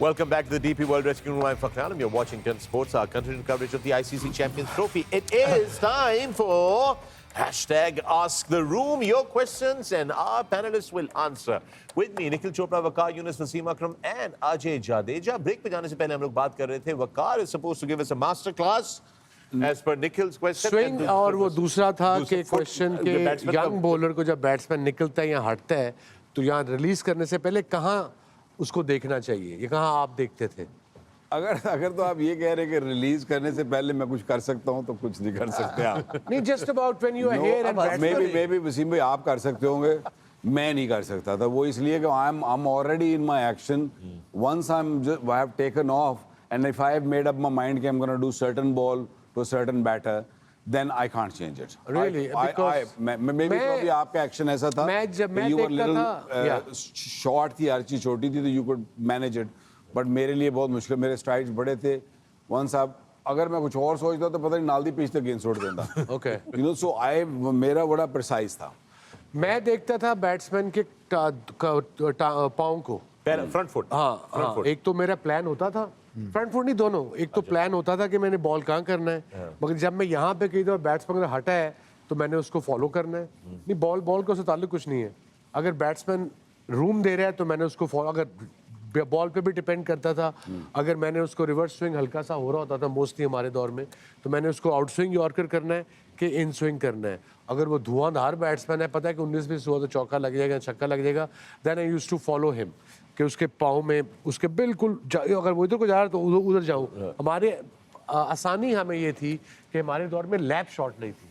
Welcome back to the DP World Rescue Room. I'm Fakr Alam. You're watching 10 Sports, our continued coverage of the ICC Champions Trophy. It is time for hashtag Ask the Room. Your questions and our panelists will answer. With me, Nikhil Chopra, Waqar Yunus, Wasim Akram and Ajay Jadeja. Break पे जाने से पहले हम लोग बात कर रहे थे. Waqar is supposed to give us a master class as per Nikhil's question. Swing और वो दूसरा था कि क्वेश्चन के यंग बॉलर को जब बैट्समैन निकलता है या हटता है तो यहाँ रिलीज करने से पहले कहाँ उसको देखना चाहिए, ये कहाँ आप देखते थे? अगर तो आप ये कह रहे हैं कि रिलीज करने से पहले मैं कुछ कर सकता हूँ तो कुछ नहीं कर सकते आप. नहीं, just about when you are here and maybe Wasim भाई आप कर सकते होंगे, मैं नहीं कर सकता था. वो इसलिए कि I am already in my action. Once I have taken off and if I have made up my mind कि I am gonna do certain ball to a certain batter, then I can't change it. Really? Because maybe probably आपका action ऐसा था. जब मैं देखता था, short थी, हर चीज छोटी थी तो you could manage it. But मेरे लिए बहुत मुश्किल, मेरे स्ट्राइक्स बड़े थे. Once आप अगर मैं कुछ और सोचता तो पता नहीं नाल दी पिच तक गेंद छोड़ देता. Okay. You know, so मेरा बड़ा प्रिसाइज था. मैं देखता था बैट्समैन के पाँव को, फ्रंट फुट. हाँ, एक तो मेरा प्लान होता था, फ्रंट फुट नहीं दोनों, एक तो प्लान होता था कि मैंने बॉल कहाँ करना है, मगर जब मैं यहाँ पे कहीं तो बैट्समैन अगर हटा है तो मैंने उसको फॉलो करना है. नहीं, बॉल का उससे ताल्लुक कुछ नहीं है. अगर बैट्समैन रूम दे रहा है तो मैंने उसको फॉलो, अगर बॉल पे भी डिपेंड करता था. अगर मैंने उसको रिवर्स स्विंग हल्का सा हो रहा होता था मोस्टली हमारे दौर में, तो मैंने उसको आउट स्विंग यॉर्कर करना है कि इन स्विंग करना है. अगर वो धुआंधार बैट्समैन है, पता है कि 19-20 हुआ तो चौका लग जाएगा, छक्का लग जाएगा, then I used to follow him कि उसके पाँव में उसके बिल्कुल अगर वो इधर को जा रहा है तो उधर जाऊँ. हमारे आसानी हमें ये थी कि हमारे दौर में लैप शॉट नहीं थी.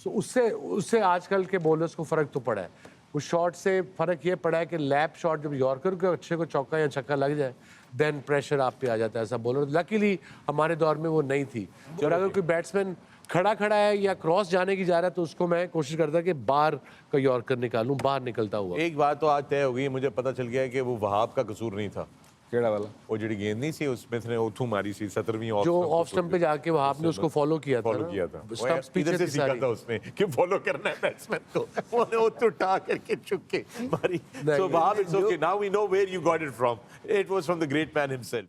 सो उससे आजकल के बॉलर्स को फ़र्क तो पड़ा है. उस शॉट से फ़र्क ये पड़ा है कि लैप शॉट जब यॉर्कर के अच्छे को चौका या छक्का लग जाए देन प्रेशर आप पे आ जाता है. ऐसा बॉलर लकीली हमारे दौर में वो नहीं थी. और अगर कोई बैट्समैन खड़ा है या क्रॉस जाने की जा रहा है तो उसको मैं कोशिश करता कि बाहर का यॉर्कर निकालूं, बाहर निकलता हुआ. एक बात तो आज तय हो गई, मुझे पता चल गया है कि वो वहाब का कसूर नहीं था. केड़ा वाला? वो जी गेंद नहीं सी, उसमें ने उथू मारी सी 17वीं ऑफ, जो ऑफ स्टंप पे जाके वहाब ने उसको फॉलो किया था. स्टंप्स पीछे से सीखा था उसने कि फॉलो करना है बैट्समैन को. उन्होंने उठ उठा करके चुक के मारी. So Wahab, it's okay, now we know where you got it from. It was from the great man himself.